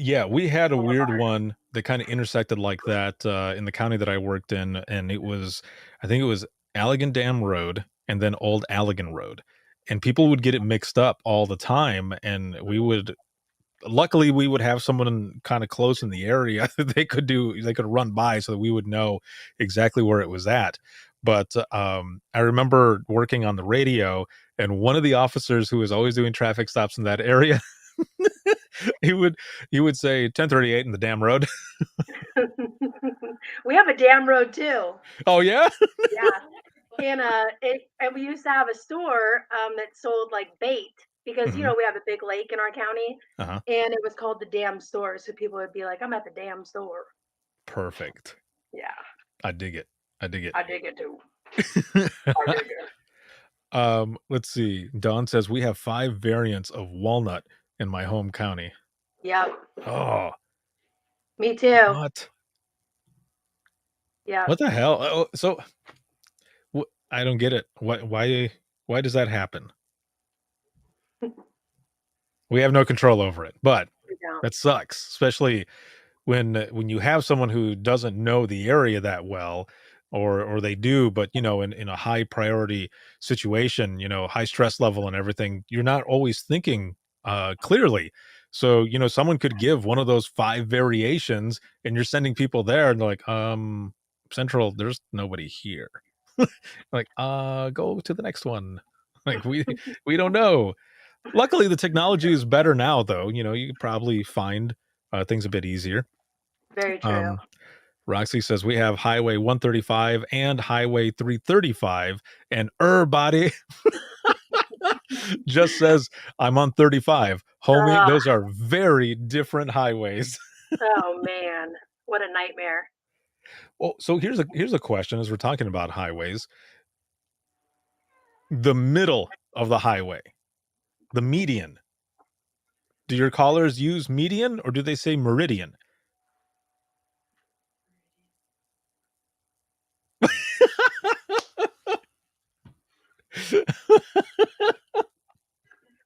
Yeah, we had a weird one that kind of intersected like that in the county that I worked in, and I think it was Allegan Dam Road and then Old Allegan Road, and people would get it mixed up all the time, and luckily we would have someone kind of close in the area that they could run by so that we would know exactly where it was at. But I remember working on the radio, and one of the officers who was always doing traffic stops in that area, he would say 1038 in the Dam Road. We have a Dam Road too. Oh yeah. Yeah. And we used to have a store that sold like bait because we have a big lake in our county, and it was called the Dam Store. So people would be like, "I'm at the Dam Store." Perfect. Yeah. I dig it. I dig it too. I dig it. Let's see. Dawn says we have 5 variants of walnut in my home county. Yep. Oh. Me too. What? Yeah. What the hell? Oh, so I don't get it. Why does that happen? We have no control over it, but that sucks, especially when you have someone who doesn't know the area that well, or they do, but in a high priority situation, high stress level and everything, you're not always thinking clearly. So someone could give one of those 5 variations, and you're sending people there, and they're like, Central, there's nobody here. Like, go to the next one. Like we don't know. Luckily, the technology is better now, though. You could probably find things a bit easier. Very true. Roxy says we have Highway 135 and Highway 335, and body just says I'm on 35. Homie, those are very different highways. Oh man, what a nightmare. Well, so here's a question as we're talking about highways. The middle of the highway, the median. Do your callers use median or do they say meridian?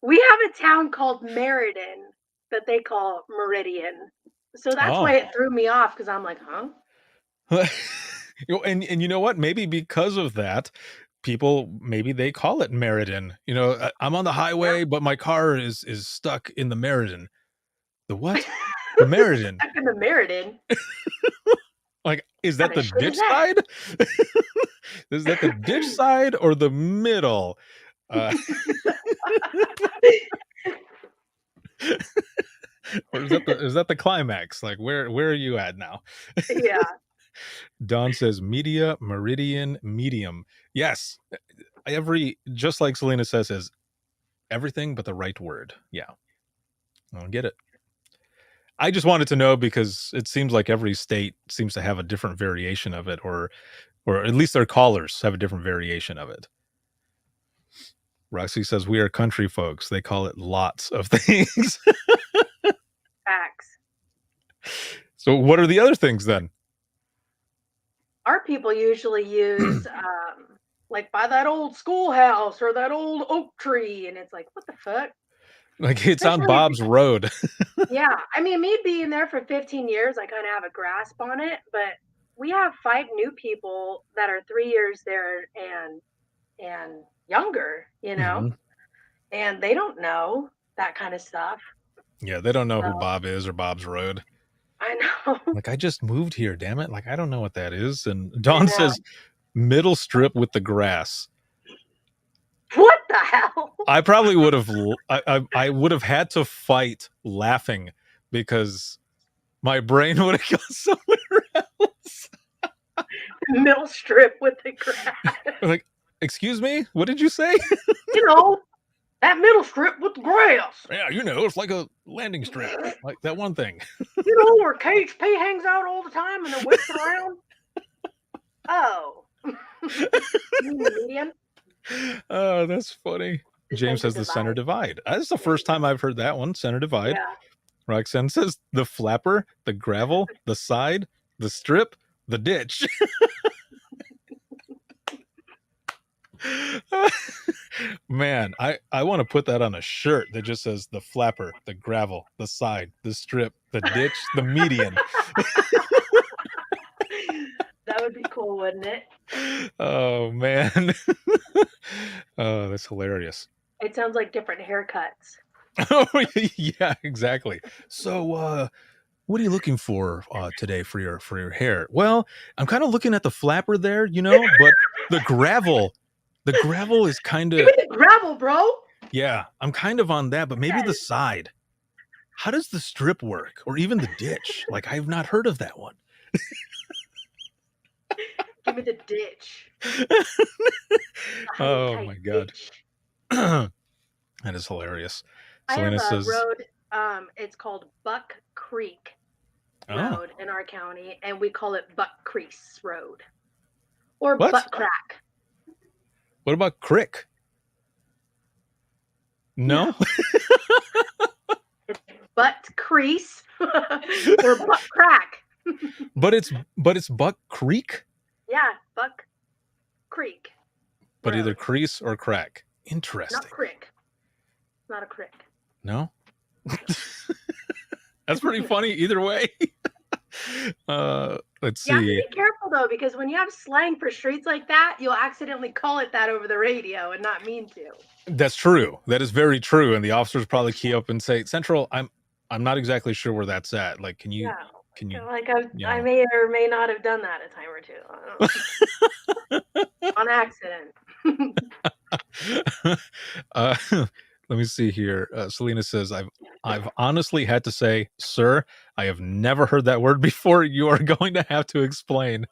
We have a town called Meriden that they call Meridian. So that's why it threw me off, because I'm like, huh? And you know what? Maybe because of that, people, maybe they call it Meriden. I'm on the highway, but my car is stuck in the Meriden. The what? The Meriden. Stuck in the Meriden. Like, is that the ditch side? Is that the ditch side or the middle? Or is that the climax? Like, where are you at now? Yeah. Don says media, meridian, medium. Yes. Just like Selena says, is everything but the right word. Yeah. I don't get it. I just wanted to know because it seems like every state seems to have a different variation of it, or at least their callers have a different variation of it. Roxy says we are country folks. They call it lots of things. Facts. So what are the other things then? Our people usually use like by that old schoolhouse or that old oak tree. And it's like, what the fuck? Like it's on Especially Bob's Road. yeah. I mean, me being there for 15 years, I kind of have a grasp on it, but we have 5 new people that are 3 years there and younger, you know, Mhm. and they don't know that kind of stuff. Yeah, they don't know who So Bob is or Bob's Road. I know. Like, I just moved here, damn it. Like, I don't know what that is. And I Dawn know. says middle strip with the grass. What the hell? I probably would have I would have had to fight laughing because my brain would have gone somewhere else. Middle strip with the grass. Like, excuse me, what did you say? You know, that middle strip with the grass. Yeah, you know, it's like a landing strip, like that one thing. You know where KHP hangs out all the time and then whips around? Oh. You mean the median? Oh, that's funny. The James center says the center divide. divide. That's the first time I've heard that one. Center divide. Yeah. Roxanne says the flapper, the gravel, the side, the strip, the ditch. Man, I want to put that on a shirt that just says the flapper, the gravel, the side, the strip, the ditch, the median. That would be cool, wouldn't it? Oh man. Oh, that's hilarious. It sounds like different haircuts. Oh yeah, exactly. So what are you looking for today for your hair? Well, I'm kind of looking at the flapper there, you know, but the gravel is kind Give of, me the gravel, bro. yeah, I'm kind of on that, but maybe the Yes. side. How does the strip work, or even the ditch? Like, I've not heard of that one. Give me the ditch. Oh Tight my god. ditch. That is hilarious. I have Selena a says, road. It's called Buck Creek oh, Road in our county, and we call it Buck Crease Road or What? Butt Crack. what about crick? No? It's Butt Crease or Butt Crack. but it's Buck Creek, Yeah, Buck Creek. but either Road. crease or crack. Not Interesting. crick. Not a crick. No? That's pretty funny either way. Let's You have to see. be careful though, because when you have slang for streets like that, you'll accidentally call it that over the radio and not mean to. That's true. That is very true. And the officers probably key up and say, Central, I'm not exactly sure where that's at. Like, can you Yeah. can you Like you I know. may or may not have done that a time or two. I don't know. On accident. Let me see here. Selena says, I've honestly had to say, sir, I have never heard that word before. You are going to have to explain.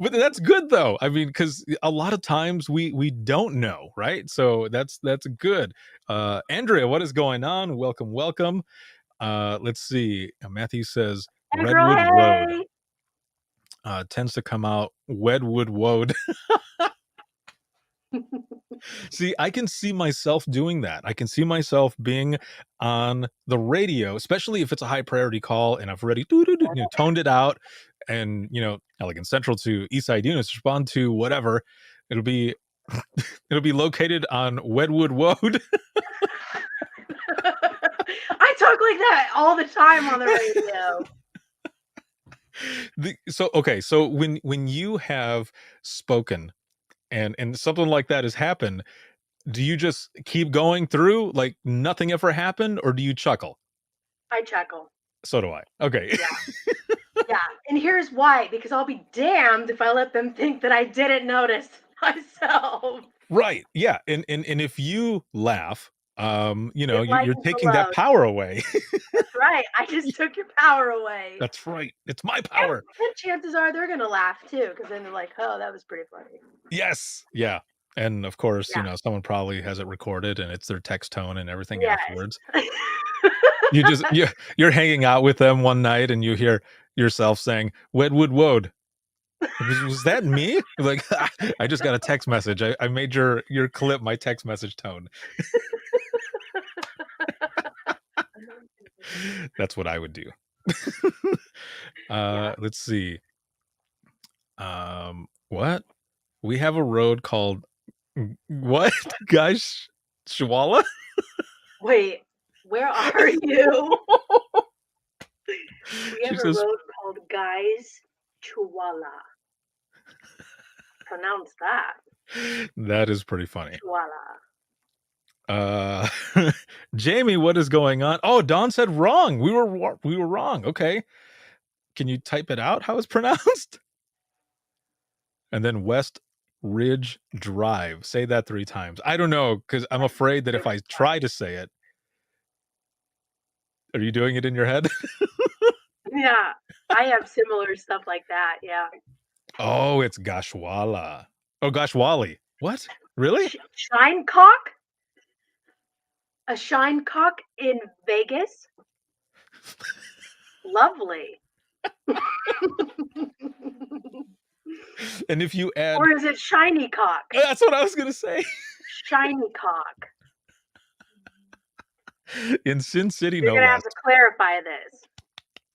But that's good though. I mean, because a lot of times we don't know, right? So that's good. Andrea, what is going on? Welcome. Let's see. Matthew says Redwood Road tends to come out Wedwood Woad. See, I can see myself doing that. I can see myself being on the radio, especially if it's a high priority call and I've already toned it out, and Elegant Central to Eastside units respond to whatever. It'll be located on Wedwood Woad. I talk like that all the time on the radio. So when you have spoken and something like that has happened, do you just keep going through like nothing ever happened, or do you chuckle? I chuckle. So do I. Okay. Yeah. Yeah. And here's why, because I'll be damned if I let them think that I didn't notice myself. Right. Yeah. And if you laugh, you're lightens the taking that load. power away. That's right. I just took your power away. That's right. It's my power. And chances are they're gonna laugh too, because then they're like, "Oh, that was pretty funny." Yes. Yeah. And of course, Yeah. someone probably has it recorded and it's their text tone and everything Yes. afterwards. You're hanging out with them one night and you hear yourself saying, Wedwood Woad. Was that me? Like, I just got a text message. I made your clip my text message tone. That's what I would do. Yeah. Let's see. What? We have a road called what? Guys, Shawala? Wait, where are you? We have She a says, road called Guys Chihuahua. Pronounce that. that is pretty funny. Chihuahua. Jamie, what is going on? Oh, Don said wrong. We were wrong. Okay. Can you type it out how it's pronounced? And then West Ridge Drive. Say that 3 times. I don't know, because I'm afraid that if I try to say it. Are you doing it in your head? Yeah, I have similar stuff like that. Yeah. Oh, it's Gashwala. Oh, Gashwali. What? Really? Shinecock? A Shinecock in Vegas? Lovely. And if you add, Or is it Shiny Cock? that's what I was gonna say. Shiny Cock. In Sin City, You're no gonna less. have to clarify this.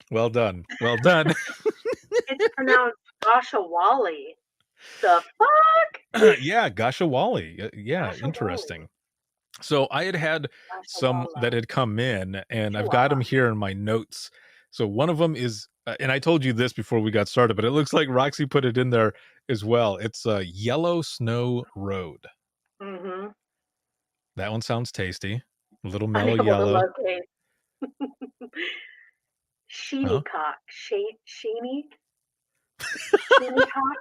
Well done. Well done. It's pronounced Goshawali. The fuck? Yeah, Gashawali. Yeah, Gashawali. interesting. So I had some Gashawala. that had come in, and I've got them here in my notes. So one of them is, and I told you this before we got started, but it looks like Roxy put it in there as well. It's a Yellow Snow Road. Mm-hmm. That one sounds tasty. A little mellow yellow. Sheeny Huh? Cock. Sheeny? Sheeny Cock?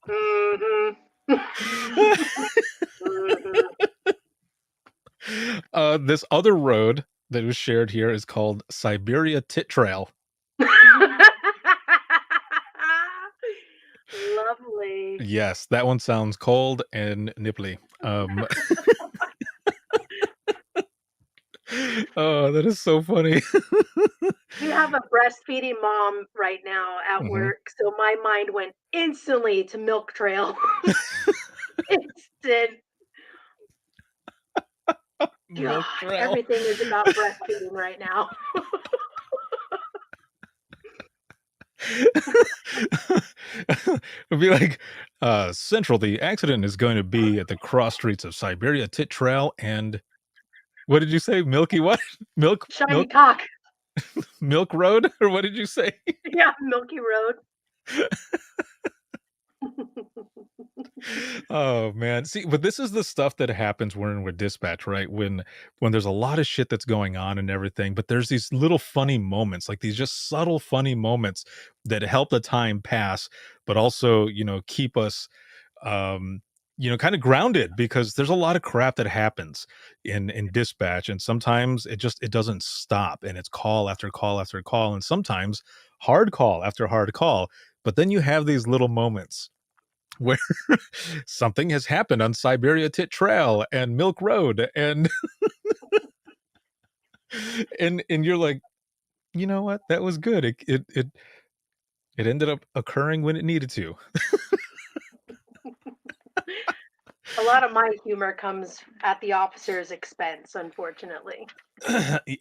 Mm-hmm. Mm-hmm. This other road that was shared here is called Siberia Tit Trail. Lovely. Yes, that one sounds cold and nipply. Oh, that is so funny. We have a breastfeeding mom right now at Mhm. work, so my mind went instantly to Milk Trail. Instant. Milk God, Trail. everything is about breastfeeding right now. It'd be like, Central, the accident is going to be at the cross streets of Siberia Tit Trail and what did you say? Milky what? Milk Shiny Cock. Milk Road? Or what did you say? Yeah, Milky Road. Oh man. See, but this is the stuff that happens when we're dispatch, right? When there's a lot of shit that's going on and everything, but there's these little funny moments, like these just subtle funny moments that help the time pass, but also, keep us kind of grounded because there's a lot of crap that happens in dispatch and sometimes it doesn't stop and it's call after call after call and sometimes hard call after hard call. But then you have these little moments where something has happened on Siberia Tit Trail and Milk Road and and you're like, you know what? That was good. It ended up occurring when it needed to. A lot of my humor comes at the officer's expense, unfortunately.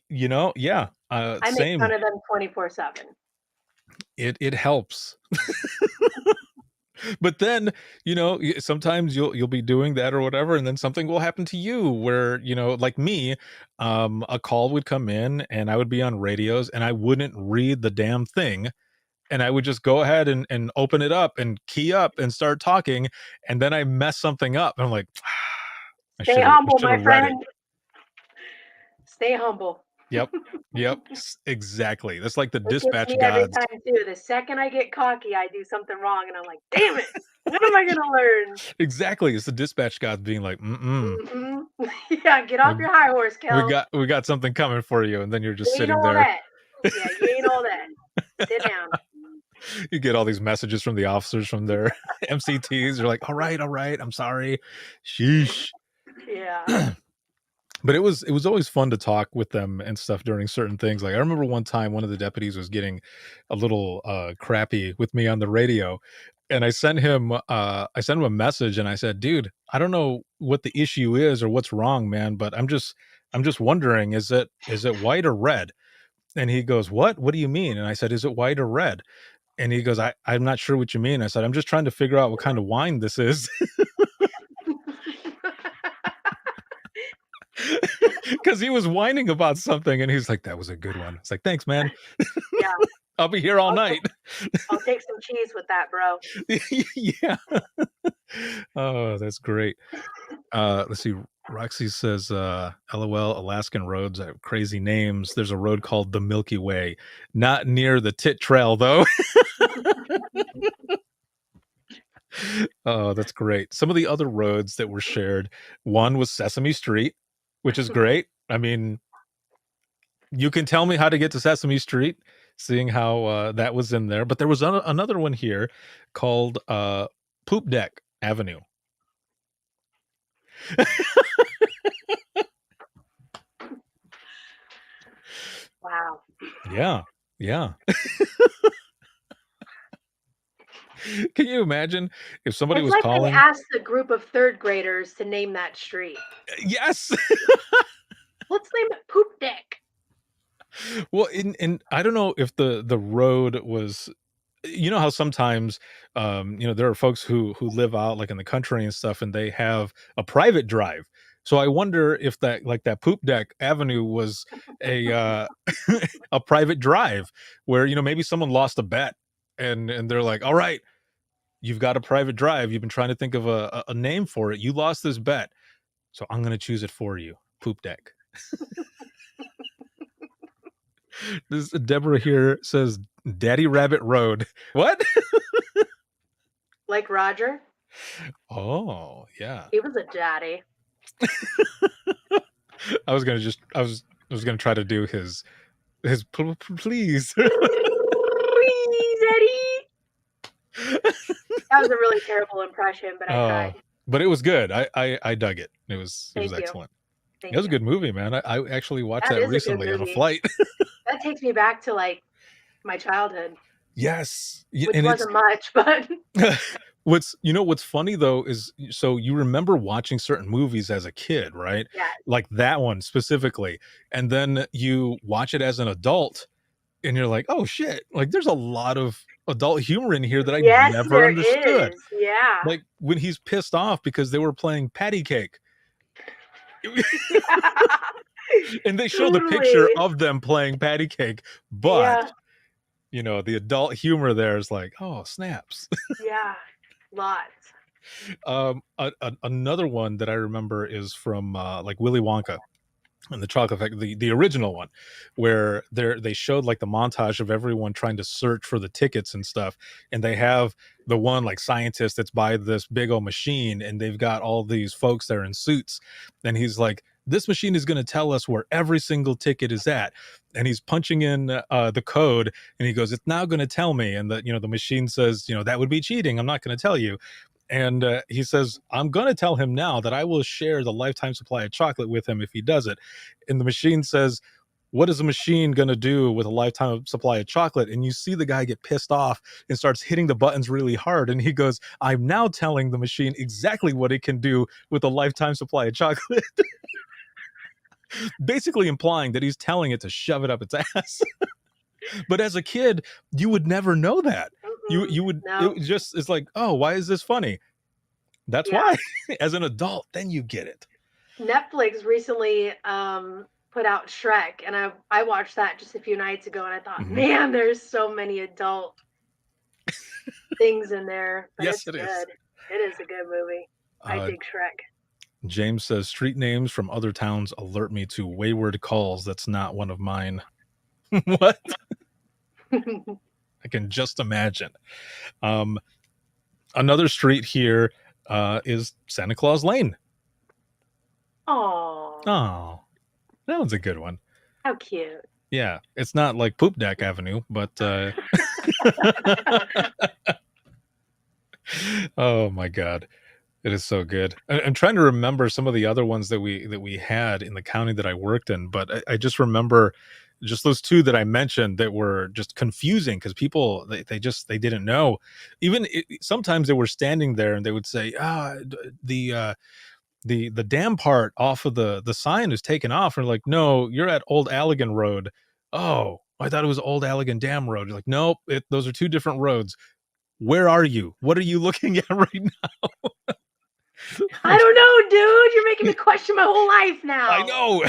Yeah. I make Same. fun of them 24/7. It helps. But then, sometimes you'll be doing that or whatever, and then something will happen to you where, like me, a call would come in and I would be on radios and I wouldn't read the damn thing. And I would just go ahead and open it up and key up and start talking. And then I mess something up. And I'm like, Stay humble, my friend. Stay humble. Yep. Exactly. That's like the It gets dispatch me every gods. time too. The second I get cocky, I do something wrong, and I'm like, "Damn it! What am I gonna learn?" Exactly. It's the dispatch gods being like, Mm-hmm. Yeah, get off your high horse, Kel. we got something coming for you, and then you're just You ain't sitting all there. that. Yeah, you ain't all that. Sit down. You get all these messages from the officers from their MCTs. You're like, all right, I'm sorry. Sheesh. Yeah. But it was always fun to talk with them and stuff during certain things. Like I remember one time one of the deputies was getting a little crappy with me on the radio, and I sent him a message and I said, dude, I don't know what the issue is or what's wrong, man, but I'm just wondering, is it white or red? And he goes, what do you mean? And I said, is it white or red? And he goes, I'm not sure what you mean. I said, I'm just trying to figure out what kind of wine this is. Because he was whining about something, and he's like, that was a good one. It's like, thanks, man. Yeah. I'll be here all night. I'll take some cheese with that, bro. Yeah. Oh, that's great. Let's see. Roxy says, LOL, Alaskan roads have crazy names. There's a road called the Milky Way. Not near the Tit Trail, though. Oh, that's great. Some of the other roads that were shared, one was Sesame Street, which is great. I mean, you can tell me how to get to Sesame Street, seeing how that was in there. But there was another one here called Poop Deck Avenue. Wow. Yeah. Can you imagine if somebody It's was like calling? they asked a group of third graders to name that street. Yes. Let's name it Poop Deck. Well, and I don't know if the road was, you know how sometimes there are folks who live out like in the country and stuff, and they have a private drive. So I wonder if that Poop Deck Avenue was a a private drive where maybe someone lost a bet, and they're like, all right, you've got a private drive, you've been trying to think of a name for it, you lost this bet, so I'm gonna choose it for you. Poop Deck. This Deborah here says Daddy Rabbit Road. What? Like Roger. Oh, yeah. He was a daddy. I was gonna try to do his please. Please, Eddie. That was a really terrible impression, but I tried. But it was good. I dug it. It was Thank you. excellent. Thank It was a you. good movie, man. I actually watched That that is a good recently on a movie. flight. That takes me back to like my childhood, Yes. which And it's wasn't much, but what's funny though is, so you remember watching certain movies as a kid, right? yeah. Like that one specifically, and then you watch it as an adult and you're like, oh shit, like there's a lot of adult humor in here that I Yes, never there understood. is. Yeah. Like when he's pissed off because they were playing patty cake. And they show the picture Totally. of them playing patty cake, but Yeah. the adult humor there is like, oh snaps. Yeah. Lots. Another one that I remember is from like Willy Wonka and the Chocolate Factory, the original one, where they showed like the montage of everyone trying to search for the tickets and stuff, and they have the one like scientist that's by this big old machine, and they've got all these folks there in suits, and he's like, this machine is going to tell us where every single ticket is at, and he's punching in the code, and he goes, it's now going to tell me, and the machine says, that would be cheating, I'm not going to tell you. And he says, I'm going to tell him now that I will share the lifetime supply of chocolate with him if he does it. And the machine says, what is a machine going to do with a lifetime supply of chocolate? And you see the guy get pissed off and starts hitting the buttons really hard. And he goes, I'm now telling the machine exactly what it can do with a lifetime supply of chocolate. Basically implying that he's telling it to shove it up its ass. But as a kid, you would never know that. You would, No. it just, it's like, oh, why is this funny? That's Yeah. why. As an adult, then you get it. Netflix recently put out Shrek, and I watched that just a few nights ago, and I thought, Mhm. man, there's so many adult things in there. But Yes, it's it is. good. It is a good movie. I Uh, dig Shrek. James says, street names from other towns alert me to wayward calls. That's not one of mine. What? I can just imagine. Another street here is Santa Claus Lane. Oh, Oh, that one's a good one. how cute. Yeah, it's not like Poop Deck Avenue, but oh my God, it is so good. I'm trying to remember some of the other ones that we had in the county that I worked in, but I just remember just those two that I mentioned that were just confusing because people they didn't know. Even sometimes they were standing there and they would say, the dam part off of the sign is taken off, and like, no, you're at Old Allegan Road. Oh, I thought it was Old Allegan Dam Road. You're like, nope, those are two different roads. Where are you? What are you looking at right now? I don't know, dude. You're making me question my whole life now. I know.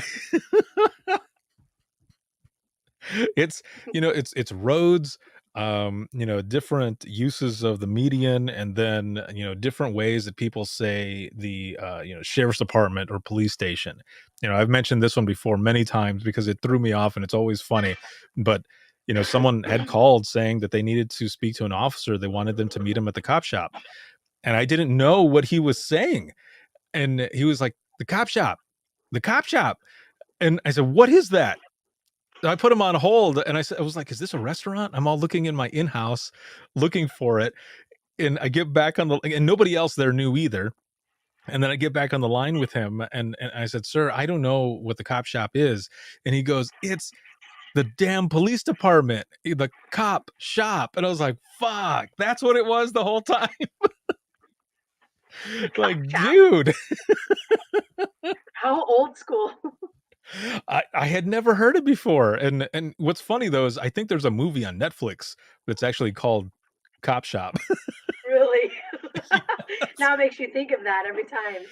It's roads, different uses of the median, and then different ways that people say the sheriff's department or police station. I've mentioned this one before many times because it threw me off, and it's always funny. But someone had called saying that they needed to speak to an officer. They wanted them to meet him at the cop shop, and I didn't know what he was saying. And he was like, the cop shop. And I said, what is that? I put him on hold, and I was like, is this a restaurant? I'm all looking in my in-house looking for it. And I get back on and nobody else there knew either. And then I get back on the line with him, and I said, sir, I don't know what the cop shop is. And he goes, it's the damn police department, the cop shop. And I was like, fuck, that's what it was the whole time. Like, dude. How old school. I had never heard it before. And what's funny though is I think there's a movie on Netflix that's actually called Cop Shop. Really? Yes. Now it makes you think of that every time.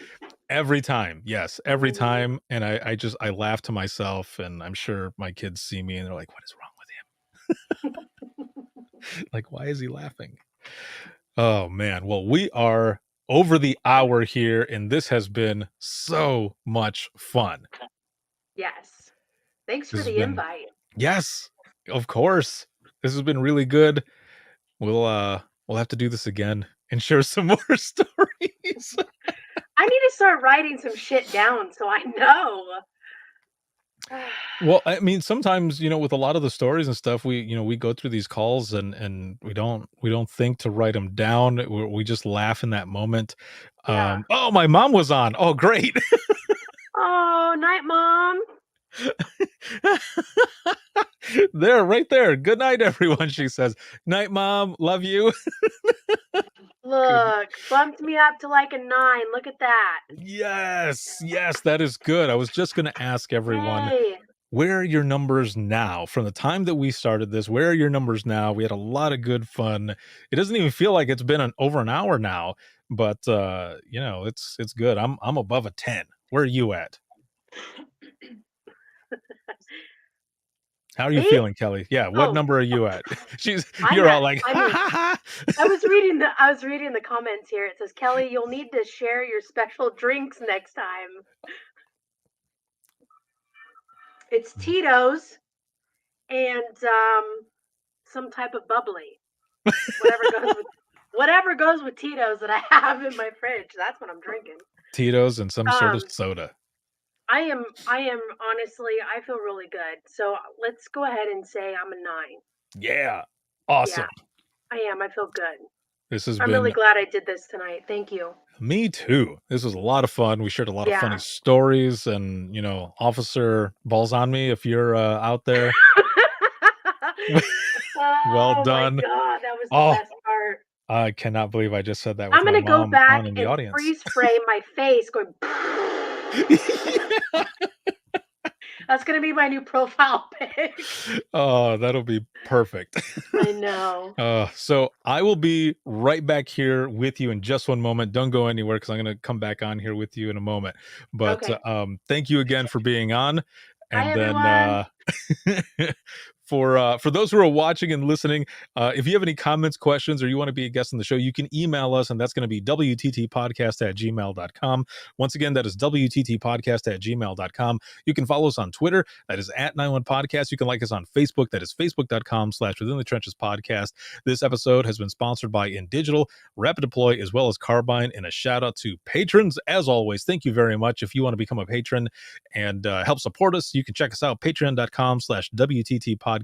Every time. Yes. Every time. And I laugh to myself, and I'm sure my kids see me and they're like, what is wrong with him? Like, why is he laughing? Oh man. Well, we are over the hour here, and this has been so much fun. Yes. Thanks for the invite. Yes, of course. This has been really good. We'll have to do this again and share some more stories. I need to start writing some shit down so I know. Well, I mean, sometimes, with a lot of the stories and stuff, we go through these calls and we don't think to write them down. We just laugh in that moment. Yeah. Oh, my mom was on. Oh, great. Oh, night, Mom. There, right there. Good night, everyone. She says, night, Mom. Love you. Look, bumped me up to like a 9. Look at that. Yes, that is good. I was just going to ask everyone, Hey. where are your numbers now? From the time that we started this, where are your numbers now? We had a lot of good fun. It doesn't even feel like it's been over an hour now, but it's good. I'm above a 10. Where are you at? How are you feeling, Kelly? Yeah, what number are you at? You're all like, ha, ha, ha. I was reading the comments here. It says, Kelly, you'll need to share your special drinks next time. It's Tito's and some type of bubbly. Whatever goes with Tito's that I have in my fridge. That's what I'm drinking. Tito's and some sort of soda. I am honestly, I feel really good. So let's go ahead and say I'm a 9. Yeah. Awesome. Yeah, I am. I feel good. I'm really glad I did this tonight. Thank you. Me too. This was a lot of fun. We shared a lot of funny stories, and Officer, balls on me if you're out there. Well done. Oh my God, that was the best part. I cannot believe I just said that with I'm going to go back in the audience. Freeze frame my face going. That's going to be my new profile pic. Oh, that'll be perfect. I know. So I will be right back here with you in just one moment. Don't go anywhere because I'm going to come back on here with you in a moment. But thank you again for being on. And Hi, then for those who are watching and listening, if you have any comments, questions, or you want to be a guest on the show, you can email us, and that's going to be wttpodcast@gmail.com. Once again, that is wttpodcast@gmail.com. You can follow us on Twitter. That is @91podcast. You can like us on Facebook. That is facebook.com/Within the Trenches Podcast. This episode has been sponsored by InDigital, Rapid Deploy, as well as Carbine, and a shout out to patrons. As always, thank you very much. If you want to become a patron and help support us, you can check us out, patreon.com/WTT Podcast.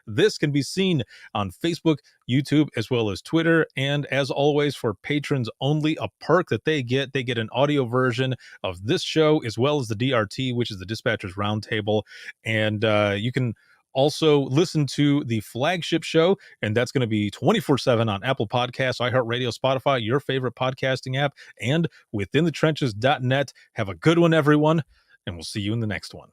This can be seen on Facebook, YouTube, as well as Twitter. And as always, for patrons only, a perk that they get an audio version of this show, as well as the DRT, which is the Dispatchers Roundtable. And you can also listen to the flagship show, and that's going to be 24/7 on Apple Podcasts, iHeartRadio, Spotify, your favorite podcasting app, and withinthetrenches.net. Have a good one, everyone, and we'll see you in the next one.